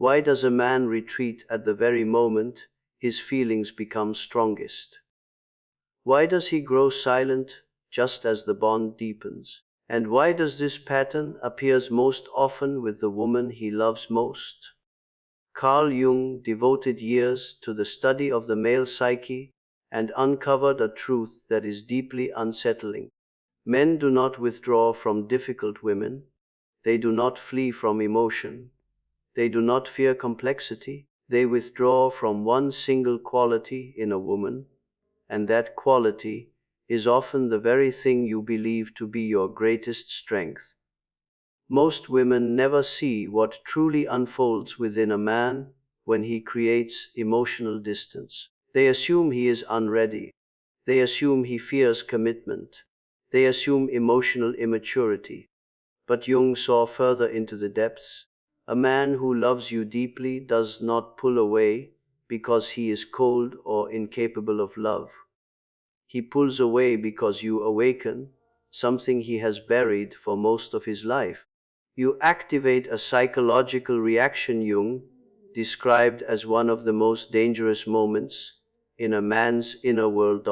Why does a man retreat at the very moment his feelings become strongest? Why does he grow silent just as the bond deepens? And why does this pattern appears most often with the woman he loves most? Carl Jung devoted years to the study of the male psyche and uncovered a truth that is deeply unsettling. Men do not withdraw from difficult women. They do not flee from emotion. They do not fear complexity. They withdraw from one single quality in a woman, and that quality is often the very thing you believe to be your greatest strength. Most women never see what truly unfolds within a man when he creates emotional distance. They assume he is unready. They assume he fears commitment. They assume emotional immaturity. But Jung saw further into the depths. A man who loves you deeply does not pull away because he is cold or incapable of love. He pulls away because you awaken something he has buried for most of his life. You activate a psychological reaction Jung described as one of the most dangerous moments in a man's inner world.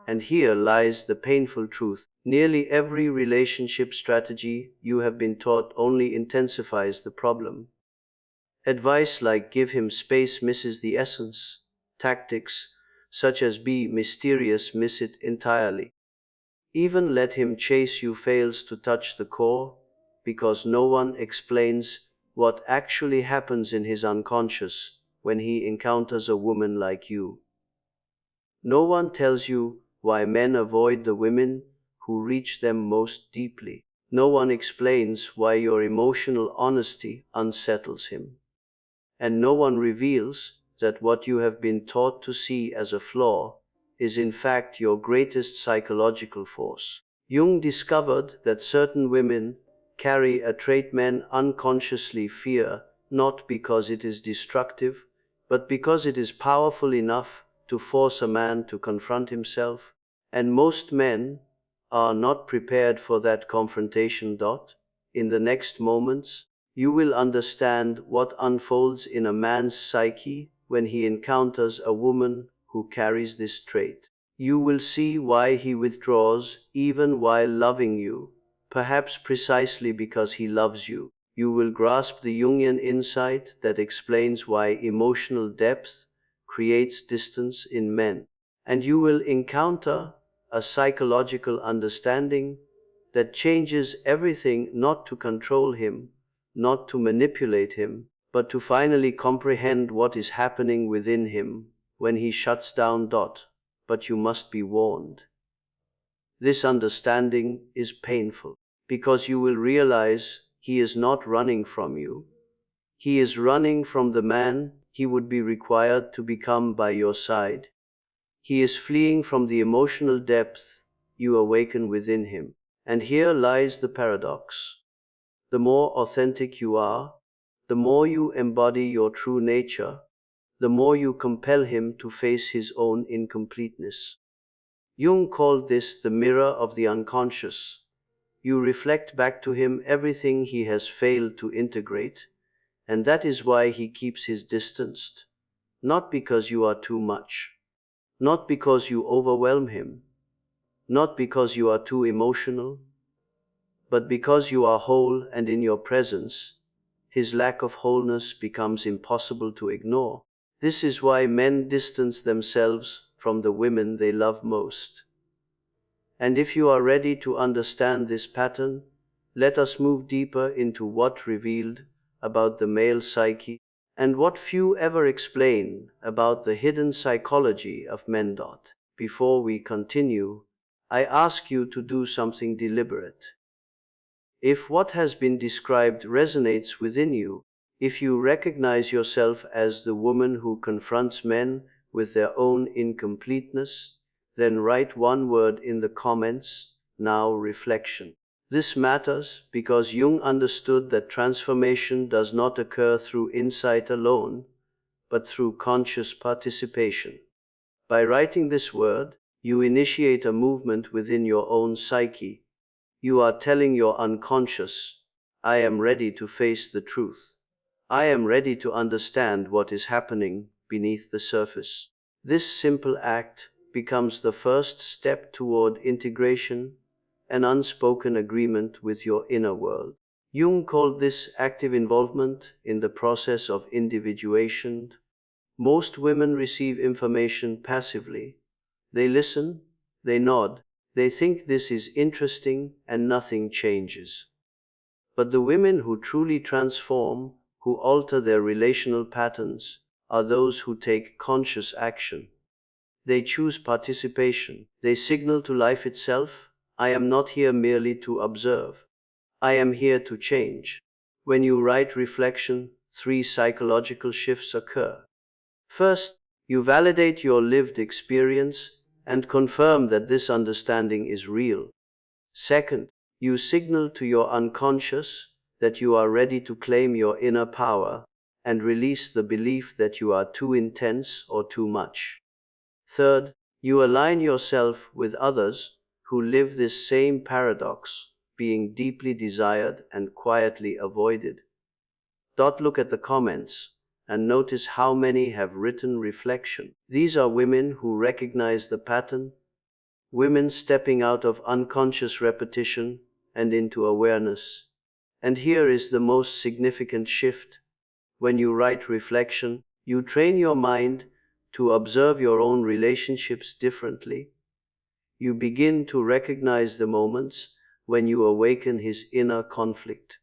And here lies the painful truth. Nearly every relationship strategy you have been taught only intensifies the problem. Advice like give him space misses the essence. Tactics such as be mysterious miss it entirely. Even let him chase you fails to touch the core, because no one explains what actually happens in his unconscious when he encounters a woman like you. No one tells you why men avoid the women who reach them most deeply. No one explains why your emotional honesty unsettles him. And no one reveals that what you have been taught to see as a flaw is in fact your greatest psychological force. Jung discovered that certain women carry a trait men unconsciously fear, not because it is destructive, but because it is powerful enough to force a man to confront himself, and most men are not prepared for that confrontation. In the next moments, you will understand what unfolds in a man's psyche when he encounters a woman who carries this trait. You will see why he withdraws even while loving you, perhaps precisely because he loves you. You will grasp the Jungian insight that explains why emotional depth creates distance in men. And you will encounter a psychological understanding that changes everything, not to control him, not to manipulate him, but to finally comprehend what is happening within him when he shuts down. But you must be warned. This understanding is painful, because you will realize he is not running from you. He is running from the man he would be required to become by your side. He is fleeing from the emotional depth you awaken within him. And here lies the paradox. The more authentic you are, the more you embody your true nature, the more you compel him to face his own incompleteness. Jung called this the mirror of the unconscious. You reflect back to him everything he has failed to integrate, and that is why he keeps his distance, not because you are too much, not because you overwhelm him, not because you are too emotional, but because you are whole, and in your presence, his lack of wholeness becomes impossible to ignore. This is why men distance themselves from the women they love most. And if you are ready to understand this pattern, let us move deeper into what revealed about the male psyche and what few ever explain about the hidden psychology of men. Before we continue, I ask you to do something deliberate. If what has been described resonates within you, if you recognize yourself as the woman who confronts men with their own incompleteness, then write one word in the comments, now reflection. This matters because Jung understood that transformation does not occur through insight alone, but through conscious participation. By writing this word, you initiate a movement within your own psyche. You are telling your unconscious, I am ready to face the truth. I am ready to understand what is happening beneath the surface. This simple act becomes the first step toward integration, an unspoken agreement with your inner world. Jung called this active involvement in the process of individuation. Most women receive information passively. They listen, they nod, they think this is interesting, and nothing changes. But the women who truly transform, who alter their relational patterns, are those who take conscious action. They choose participation. They signal to life itself, I am not here merely to observe. I am here to change. When you write reflection, three psychological shifts occur. First, you validate your lived experience and confirm that this understanding is real. Second, you signal to your unconscious that you are ready to claim your inner power and release the belief that you are too intense or too much. Third, you align yourself with others who live this same paradox, being deeply desired and quietly avoided. Look at the comments and notice how many have written reflection. These are women who recognize the pattern, women stepping out of unconscious repetition and into awareness. And here is the most significant shift. When you write reflection, you train your mind to observe your own relationships differently. You begin to recognize the moments when you awaken his inner conflict.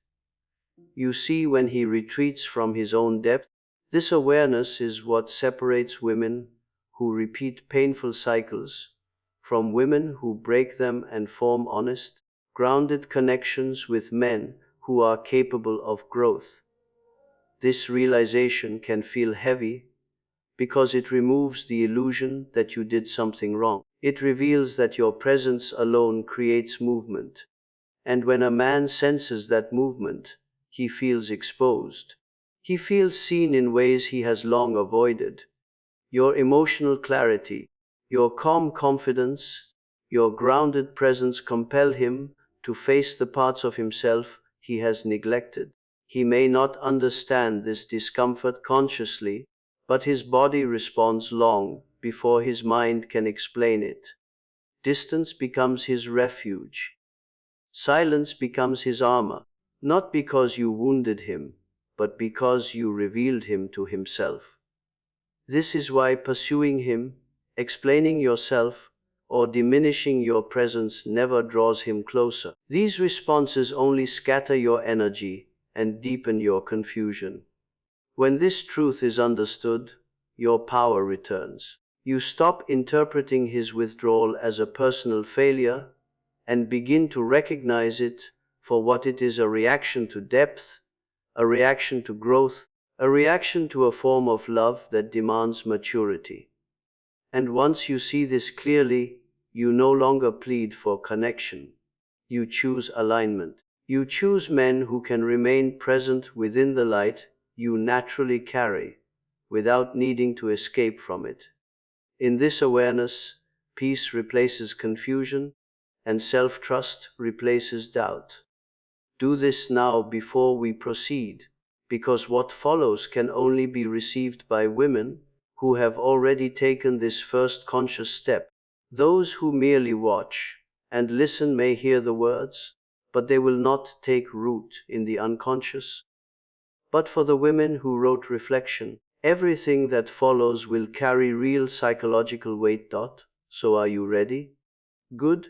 You see when he retreats from his own depth. This awareness is what separates women who repeat painful cycles from women who break them and form honest, grounded connections with men who are capable of growth. This realization can feel heavy because it removes the illusion that you did something wrong. It reveals that your presence alone creates movement. And when a man senses that movement, he feels exposed. He feels seen in ways he has long avoided. Your emotional clarity, your calm confidence, your grounded presence compel him to face the parts of himself he has neglected. He may not understand this discomfort consciously, but his body responds long before his mind can explain it. Distance becomes his refuge. Silence becomes his armor, not because you wounded him, but because you revealed him to himself. This is why pursuing him, explaining yourself, or diminishing your presence never draws him closer. These responses only scatter your energy and deepen your confusion. When this truth is understood, your power returns. You stop interpreting his withdrawal as a personal failure and begin to recognize it for what it is: a reaction to depth, a reaction to growth, a reaction to a form of love that demands maturity. And once you see this clearly, you no longer plead for connection. You choose alignment. You choose men who can remain present within the light you naturally carry, without needing to escape from it. In this awareness, peace replaces confusion, and self-trust replaces doubt. Do this now before we proceed, because what follows can only be received by women who have already taken this first conscious step. Those who merely watch and listen may hear the words, but they will not take root in the unconscious. But for the women who wrote reflection, everything that follows will carry real psychological weight. So are you ready? Good.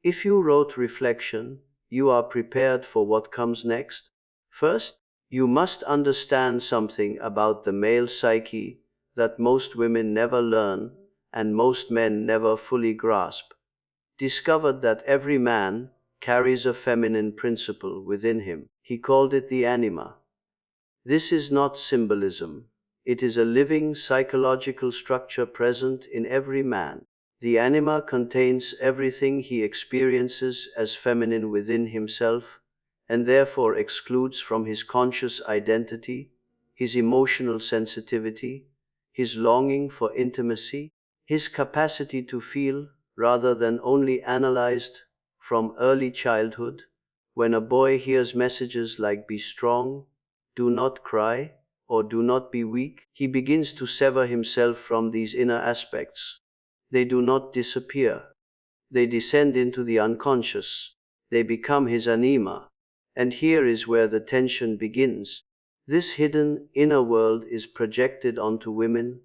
If you wrote reflection, you are prepared for what comes next. First, you must understand something about the male psyche that most women never learn and most men never fully grasp. Discover that every man carries a feminine principle within him. He called it the anima. This is not symbolism. It is a living psychological structure present in every man. The anima contains everything he experiences as feminine within himself, and therefore excludes from his conscious identity, his emotional sensitivity, his longing for intimacy, his capacity to feel rather than only analyzed. From early childhood, when a boy hears messages like "be strong," do not cry, or do not be weak, he begins to sever himself from these inner aspects. They do not disappear. They descend into the unconscious. They become his anima. And here is where the tension begins. This hidden inner world is projected onto women,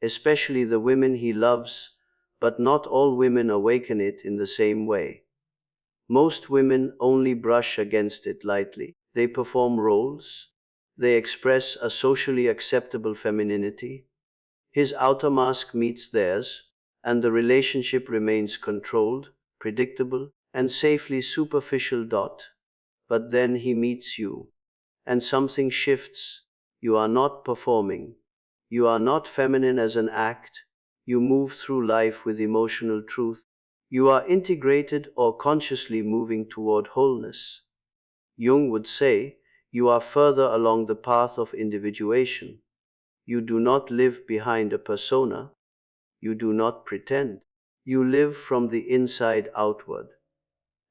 especially the women he loves, but not all women awaken it in the same way. Most women only brush against it lightly. They perform roles. They express a socially acceptable femininity. His outer mask meets theirs, and the relationship remains controlled, predictable, and safely superficial. But then he meets you, and something shifts. You are not performing. You are not feminine as an act. You move through life with emotional truth. You are integrated or consciously moving toward wholeness. Jung would say, you are further along the path of individuation. You do not live behind a persona. You do not pretend. You live from the inside outward.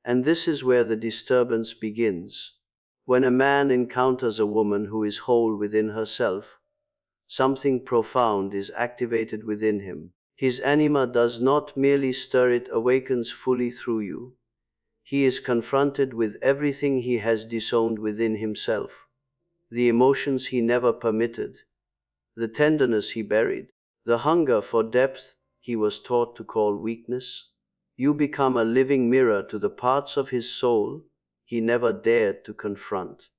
And this is where the disturbance begins. When a man encounters a woman who is whole within herself, something profound is activated within him. His anima does not merely stir, it awakens fully through you. He is confronted with everything he has disowned within himself, the emotions he never permitted, the tenderness he buried, the hunger for depth he was taught to call weakness. You become a living mirror to the parts of his soul he never dared to confront.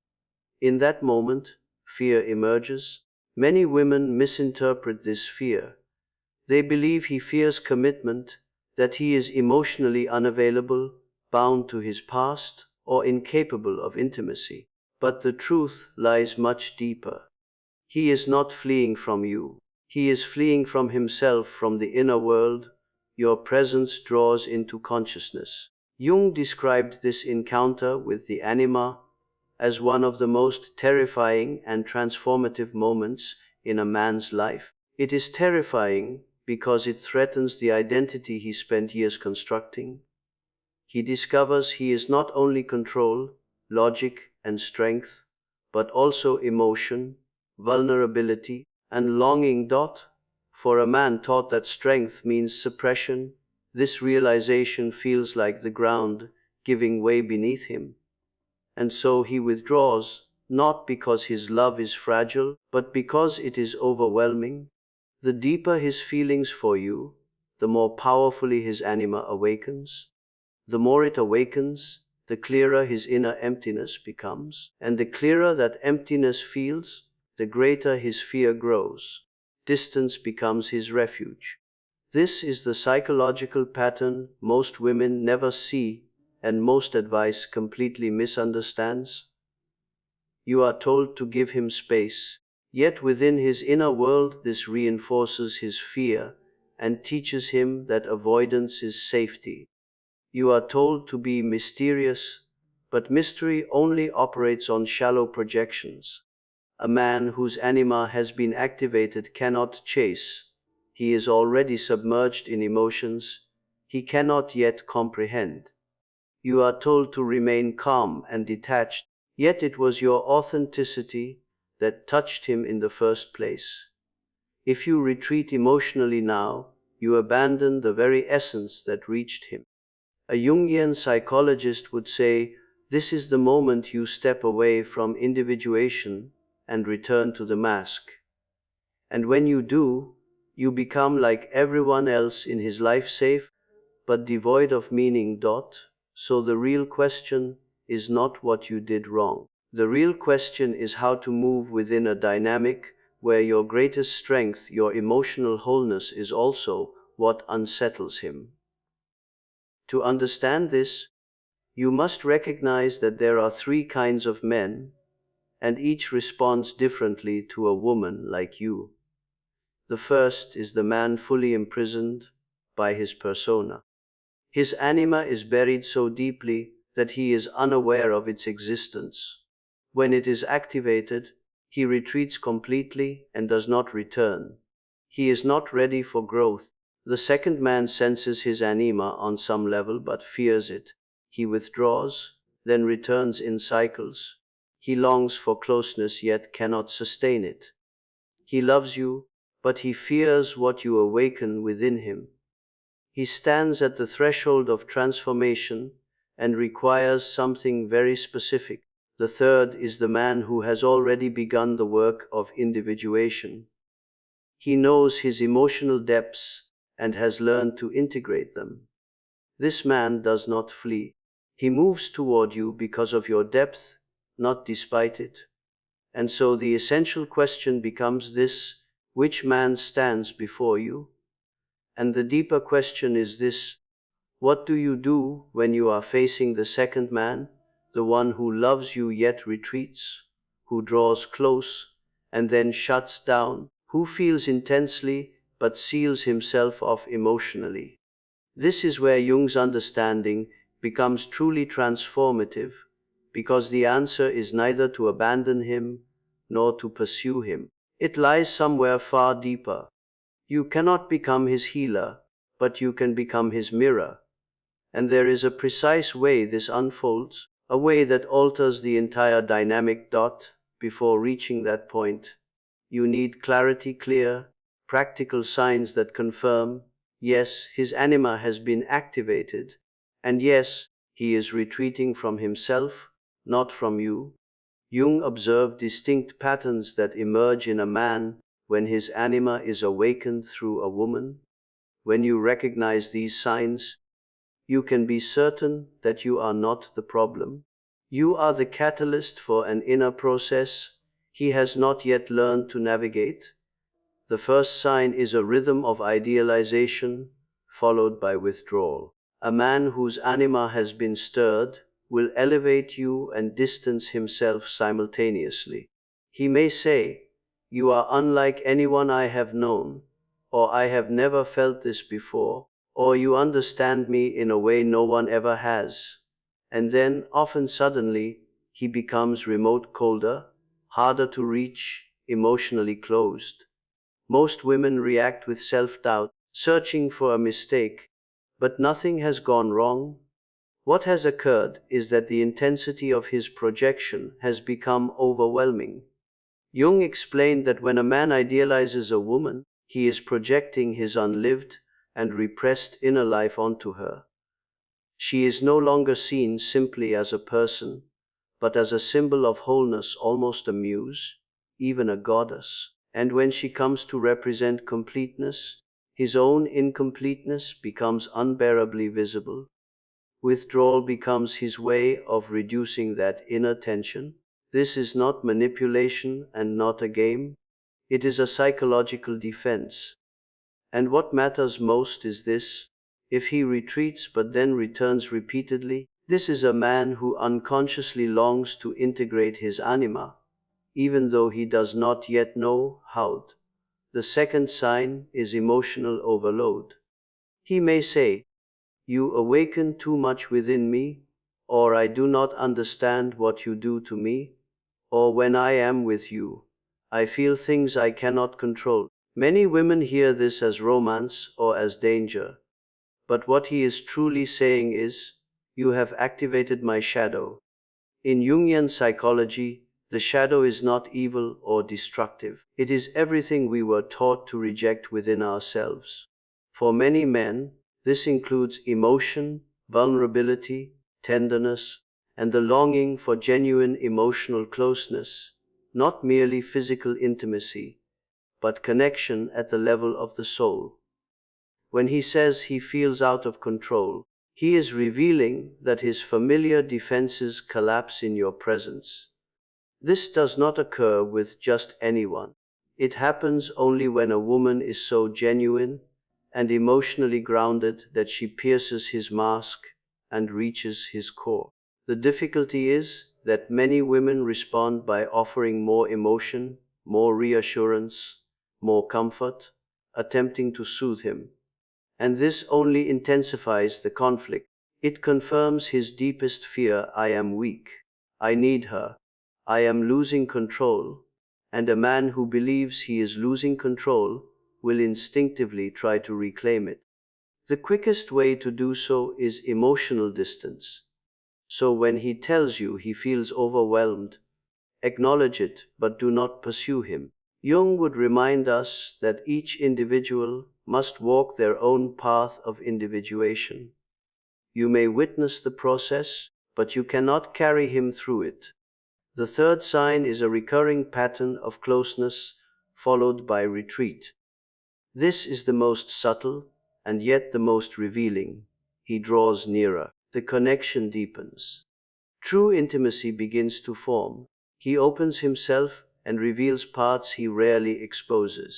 In that moment, fear emerges. Many women misinterpret this fear. They believe he fears commitment, that he is emotionally unavailable, bound to his past, or incapable of intimacy. But the truth lies much deeper. He is not fleeing from you. He is fleeing from himself, from the inner world your presence draws into consciousness. Jung described this encounter with the anima as one of the most terrifying and transformative moments in a man's life. It is terrifying because it threatens the identity he spent years constructing. He discovers he is not only control, logic, and strength, but also emotion, vulnerability, and longing. For a man taught that strength means suppression, this realization feels like the ground giving way beneath him. And so he withdraws, not because his love is fragile, but because it is overwhelming. The deeper his feelings for you, the more powerfully his anima awakens. The more it awakens, the clearer his inner emptiness becomes. And the clearer that emptiness feels, the greater his fear grows. Distance becomes his refuge. This is the psychological pattern most women never see and most advice completely misunderstands. You are told to give him space, yet within his inner world this reinforces his fear and teaches him that avoidance is safety. You are told to be mysterious, but mystery only operates on shallow projections. A man whose anima has been activated cannot chase. He is already submerged in emotions he cannot yet comprehend. You are told to remain calm and detached, yet it was your authenticity that touched him in the first place. If you retreat emotionally now, you abandon the very essence that reached him. A Jungian psychologist would say, this is the moment you step away from individuation and return to the mask. And when you do, you become like everyone else in his life, safe but devoid of meaning. So the real question is not what you did wrong. The real question is how to move within a dynamic where your greatest strength, your emotional wholeness, is also what unsettles him. To understand this, you must recognize that there are three kinds of men, and each responds differently to a woman like you. The first is the man fully imprisoned by his persona. His anima is buried so deeply that he is unaware of its existence. When it is activated, he retreats completely and does not return. He is not ready for growth. The second man senses his anima on some level but fears it. He withdraws, then returns in cycles. He longs for closeness yet cannot sustain it. He loves you, but he fears what you awaken within him. He stands at the threshold of transformation and requires something very specific. The third is the man who has already begun the work of individuation. He knows his emotional depths and has learned to integrate them. This man does not flee. He moves toward you because of your depth, not despite it. And so the essential question becomes this: which man stands before you? And the deeper question is this: what do you do when you are facing the second man, the one who loves you yet retreats, who draws close and then shuts down, who feels intensely but seals himself off emotionally? This is where Jung's understanding becomes truly transformative, because the answer is neither to abandon him nor to pursue him. It lies somewhere far deeper. You cannot become his healer, but you can become his mirror. And there is a precise way this unfolds, a way that alters the entire dynamic. Before reaching that point, you need clarity, clear, practical signs that confirm, yes, his anima has been activated, and yes, he is retreating from himself, not from you. Jung observed distinct patterns that emerge in a man when his anima is awakened through a woman. When you recognize these signs, you can be certain that you are not the problem. You are the catalyst for an inner process he has not yet learned to navigate. The first sign is a rhythm of idealization, followed by withdrawal. A man whose anima has been stirred will elevate you and distance himself simultaneously. He may say, "You are unlike anyone I have known," or "I have never felt this before," or "You understand me in a way no one ever has." And then, often suddenly, he becomes remote, colder, harder to reach, emotionally closed. Most women react with self-doubt, searching for a mistake. But nothing has gone wrong. What has occurred is that the intensity of his projection has become overwhelming. Jung explained that when a man idealizes a woman, he is projecting his unlived and repressed inner life onto her. She is no longer seen simply as a person, but as a symbol of wholeness, almost a muse, even a goddess. And when she comes to represent completeness, his own incompleteness becomes unbearably visible. Withdrawal becomes his way of reducing that inner tension. This is not manipulation and not a game. It is a psychological defense. And what matters most is this: if he retreats but then returns repeatedly, this is a man who unconsciously longs to integrate his anima, even though he does not yet know how. The second sign is emotional overload. He may say, "You awaken too much within me," or "I do not understand what you do to me," or "When I am with you, I feel things I cannot control." Many women hear this as romance or as danger. But what he is truly saying is, "You have activated my shadow." In Jungian psychology, the shadow is not evil or destructive. It is everything we were taught to reject within ourselves. For many men, this includes emotion, vulnerability, tenderness, and the longing for genuine emotional closeness, not merely physical intimacy, but connection at the level of the soul. When he says he feels out of control, he is revealing that his familiar defenses collapse in your presence. This does not occur with just anyone. It happens only when a woman is so genuine and emotionally grounded that she pierces his mask and reaches his core. The difficulty is that many women respond by offering more emotion, more reassurance, more comfort, attempting to soothe him. And this only intensifies the conflict. It confirms his deepest fear: "I am weak. I need her. I am losing control." And a man who believes he is losing control will instinctively try to reclaim it. The quickest way to do so is emotional distance. So when he tells you he feels overwhelmed, acknowledge it, but do not pursue him. Jung would remind us that each individual must walk their own path of individuation. You may witness the process, but you cannot carry him through it. The third sign is a recurring pattern of closeness followed by retreat. This is the most subtle and yet the most revealing. He draws nearer. The connection deepens. True intimacy begins to form. He opens himself and reveals parts he rarely exposes.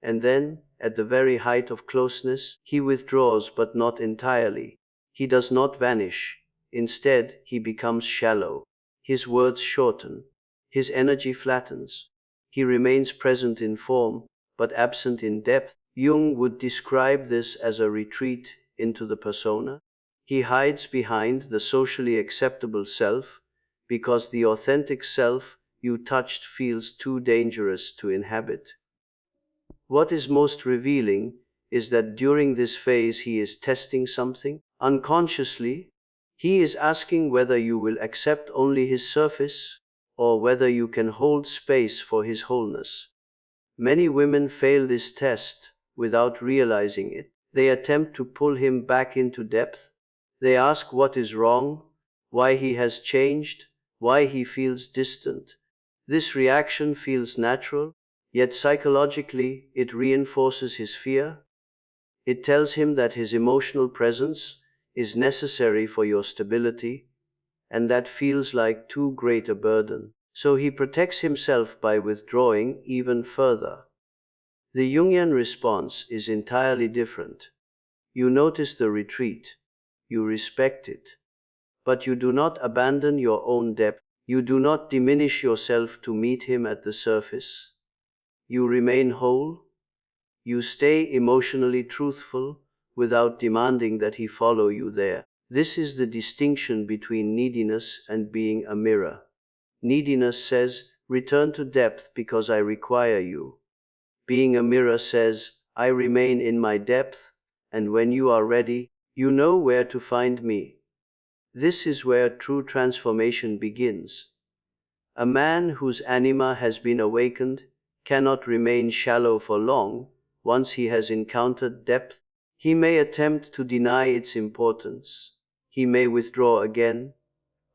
And then, at the very height of closeness, he withdraws, but not entirely. He does not vanish. Instead, he becomes shallow. His words shorten. His energy flattens. He remains present in form, but absent in depth. Jung would describe this as a retreat into the persona. He hides behind the socially acceptable self, because the authentic self you touched feels too dangerous to inhabit. What is most revealing is that during this phase he is testing something. Unconsciously, he is asking whether you will accept only his surface, or whether you can hold space for his wholeness. Many women fail this test without realizing it. They attempt to pull him back into depth. They ask what is wrong, why he has changed, why he feels distant. This reaction feels natural, yet psychologically it reinforces his fear. It tells him that his emotional presence is necessary for your stability, and that feels like too great a burden. So he protects himself by withdrawing even further. The Jungian response is entirely different. You notice the retreat, you respect it, but you do not abandon your own depth. You do not diminish yourself to meet him at the surface. You remain whole. You stay emotionally truthful without demanding that he follow you there. This is the distinction between neediness and being a mirror. Neediness says, return to depth because I require you. Being a mirror says, I remain in my depth, and when you are ready, you know where to find me. This is where true transformation begins. A man whose anima has been awakened cannot remain shallow for long. Once he has encountered depth, he may attempt to deny its importance. He may withdraw again,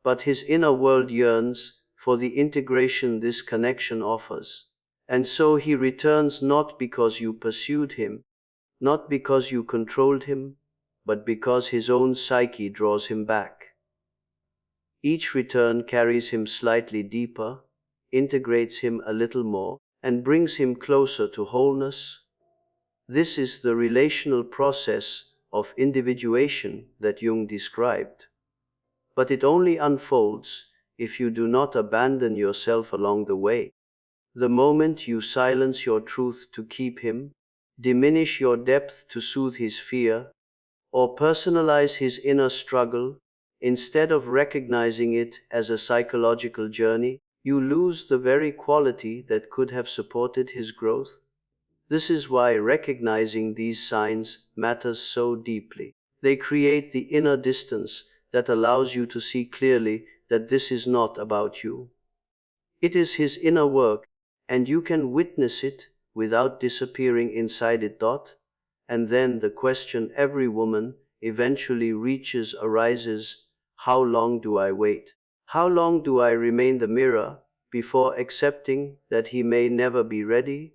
but his inner world yearns for the integration this connection offers. And so he returns, not because you pursued him, not because you controlled him, but because his own psyche draws him back. Each return carries him slightly deeper, integrates him a little more, and brings him closer to wholeness. This is the relational process of individuation that Jung described. But it only unfolds if you do not abandon yourself along the way. The moment you silence your truth to keep him, diminish your depth to soothe his fear, or personalize his inner struggle, instead of recognizing it as a psychological journey, you lose the very quality that could have supported his growth. This is why recognizing these signs matters so deeply. They create the inner distance that allows you to see clearly that this is not about you. It is his inner work, and you can witness it without disappearing inside it. And then the question every woman eventually reaches arises, how long do I wait? How long do I remain the mirror before accepting that he may never be ready?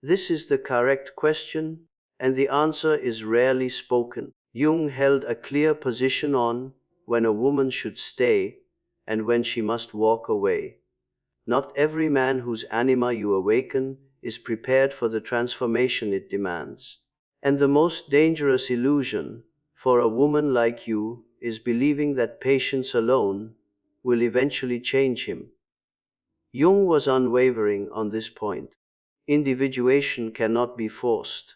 This is the correct question, and the answer is rarely spoken. Jung held a clear position on when a woman should stay and when she must walk away. Not every man whose anima you awaken is prepared for the transformation it demands. And the most dangerous illusion for a woman like you is believing that patience alone will eventually change him. Jung was unwavering on this point. Individuation cannot be forced.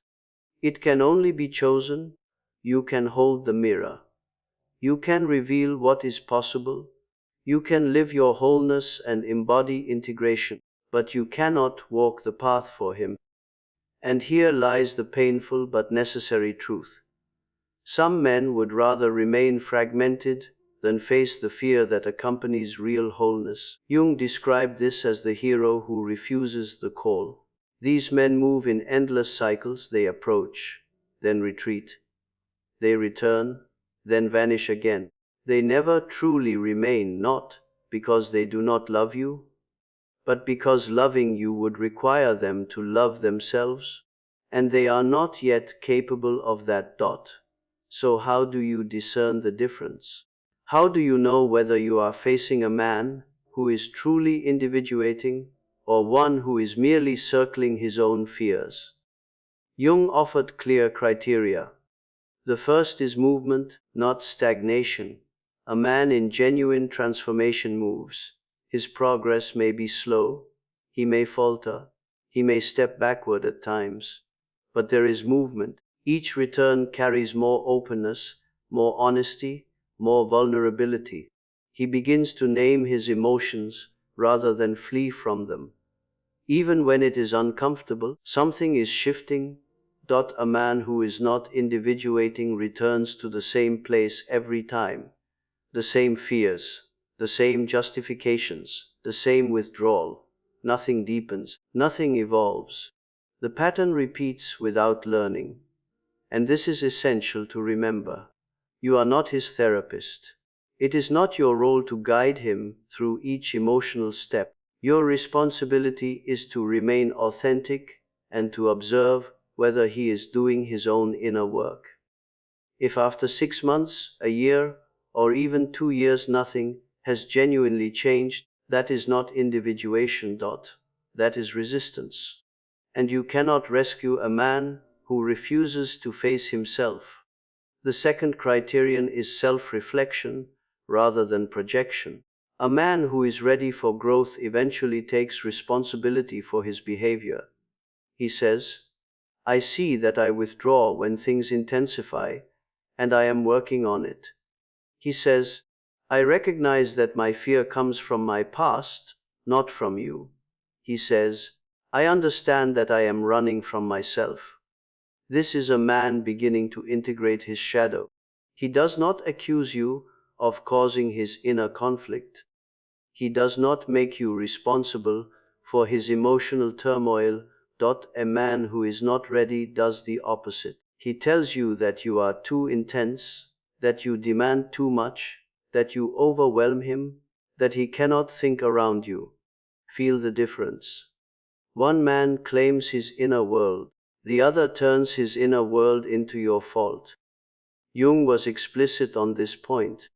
It can only be chosen. You can hold the mirror. You can reveal what is possible. You can live your wholeness and embody integration, but you cannot walk the path for him. And here lies the painful but necessary truth. Some men would rather remain fragmented than face the fear that accompanies real wholeness. Jung described this as the hero who refuses the call. These men move in endless cycles. They approach, then retreat. They return, then vanish again. They never truly remain, not because they do not love you, but because loving you would require them to love themselves, and they are not yet capable of that. So how do you discern the difference? How do you know whether you are facing a man who is truly individuating or one who is merely circling his own fears? Jung offered clear criteria. The first is movement, not stagnation. A man in genuine transformation moves. His progress may be slow, he may falter, he may step backward at times, but there is movement. Each return carries more openness, more honesty, more vulnerability. He begins to name his emotions rather than flee from them. Even when it is uncomfortable, something is shifting. A man who is not individuating returns to the same place every time. The same fears, the same justifications, the same withdrawal. Nothing deepens, nothing evolves. The pattern repeats without learning. And this is essential to remember. You are not his therapist. It is not your role to guide him through each emotional step. Your responsibility is to remain authentic and to observe whether he is doing his own inner work. If after 6 months, a year, or even 2 years nothing has genuinely changed, that is not individuation. That is resistance. And you cannot rescue a man who refuses to face himself. The second criterion is self-reflection rather than projection. A man who is ready for growth eventually takes responsibility for his behavior. He says, I see that I withdraw when things intensify, and I am working on it. He says, I recognize that my fear comes from my past, not from you. He says, I understand that I am running from myself. This is a man beginning to integrate his shadow. He does not accuse you of causing his inner conflict. He does not make you responsible for his emotional turmoil. A man who is not ready does the opposite. He tells you that you are too intense, that you demand too much, that you overwhelm him, that he cannot think around you. Feel the difference. One man claims his inner world, the other turns his inner world into your fault. Jung was explicit on this point.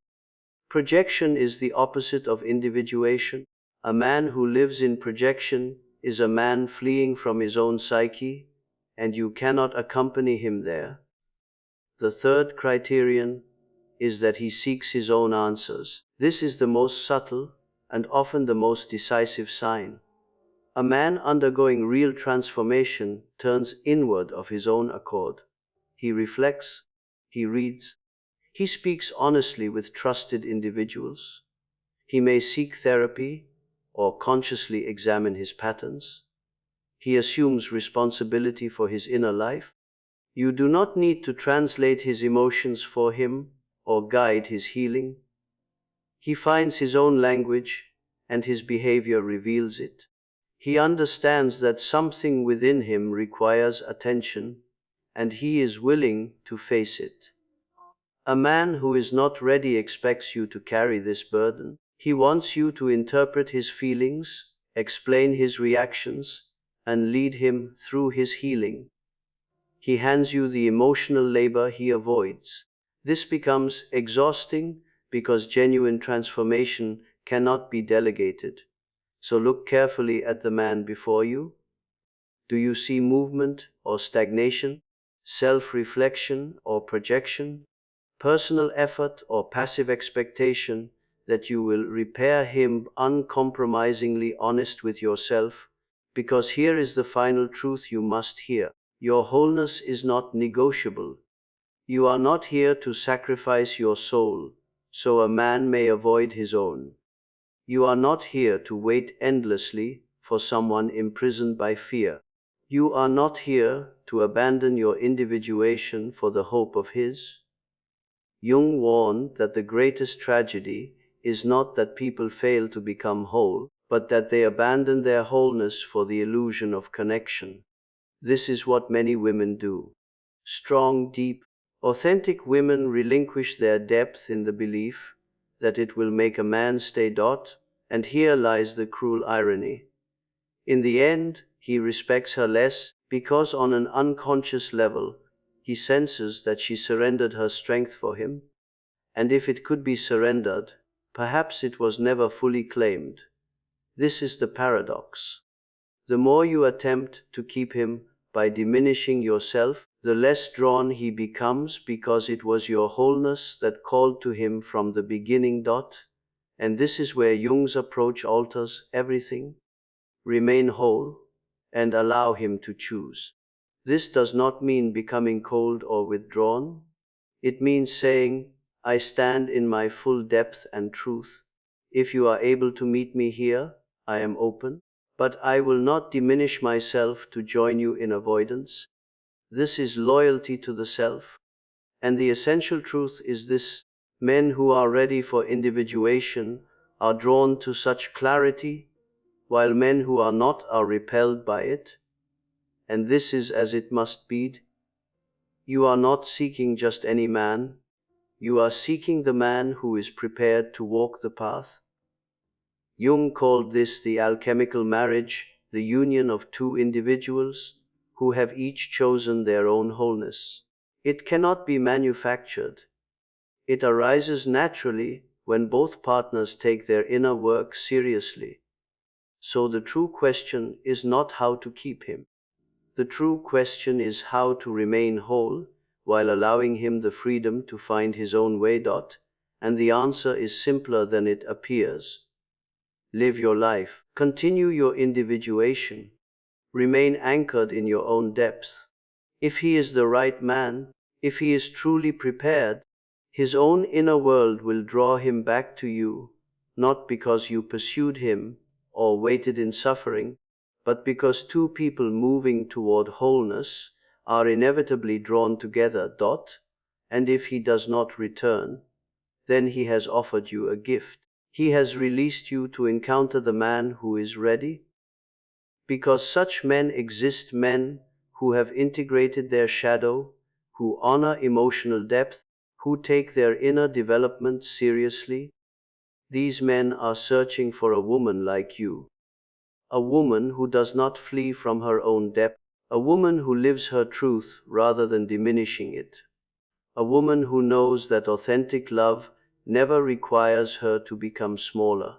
Projection is the opposite of individuation. A man who lives in projection is a man fleeing from his own psyche, and you cannot accompany him there. The third criterion is that he seeks his own answers. This is the most subtle and often the most decisive sign. A man undergoing real transformation turns inward of his own accord. He reflects, he reads, he speaks honestly with trusted individuals. He may seek therapy or consciously examine his patterns. He assumes responsibility for his inner life. You do not need to translate his emotions for him or guide his healing. He finds his own language, and his behavior reveals it. He understands that something within him requires attention, and he is willing to face it. A man who is not ready expects you to carry this burden. He wants you to interpret his feelings, explain his reactions, and lead him through his healing. He hands you the emotional labor he avoids. This becomes exhausting because genuine transformation cannot be delegated. So look carefully at the man before you. Do you see movement or stagnation, self-reflection or projection, personal effort or passive expectation that you will repair him? Uncompromisingly honest with yourself, because here is the final truth you must hear. Your wholeness is not negotiable. You are not here to sacrifice your soul, so a man may avoid his own. You are not here to wait endlessly for someone imprisoned by fear. You are not here to abandon your individuation for the hope of his. Jung warned that the greatest tragedy is not that people fail to become whole, but that they abandon their wholeness for the illusion of connection. This is what many women do. Strong, deep, authentic women relinquish their depth in the belief that it will make a man stay. And here lies the cruel irony. In the end, he respects her less because on an unconscious level, he senses that she surrendered her strength for him, and if it could be surrendered, perhaps it was never fully claimed. This is the paradox. The more you attempt to keep him by diminishing yourself, the less drawn he becomes because it was your wholeness that called to him from the beginning. And this is where Jung's approach alters everything. Remain whole and allow him to choose. This does not mean becoming cold or withdrawn. It means saying, I stand in my full depth and truth. If you are able to meet me here, I am open, but I will not diminish myself to join you in avoidance. This is loyalty to the self. And the essential truth is this: men who are ready for individuation are drawn to such clarity, while men who are not are repelled by it. And this is as it must be. You are not seeking just any man. You are seeking the man who is prepared to walk the path. Jung called this the alchemical marriage, the union of two individuals who have each chosen their own wholeness. It cannot be manufactured. It arises naturally when both partners take their inner work seriously. So the true question is not how to keep him. The true question is how to remain whole while allowing him the freedom to find his own way. And the answer is simpler than it appears. Live your life, continue your individuation, remain anchored in your own depth. If he is the right man, if he is truly prepared, his own inner world will draw him back to you, not because you pursued him or waited in suffering, but because two people moving toward wholeness are inevitably drawn together. And if he does not return, then he has offered you a gift. He has released you to encounter the man who is ready. Because such men exist, men who have integrated their shadow, who honor emotional depth, who take their inner development seriously. These men are searching for a woman like you. A woman who does not flee from her own depth. A woman who lives her truth rather than diminishing it. A woman who knows that authentic love never requires her to become smaller.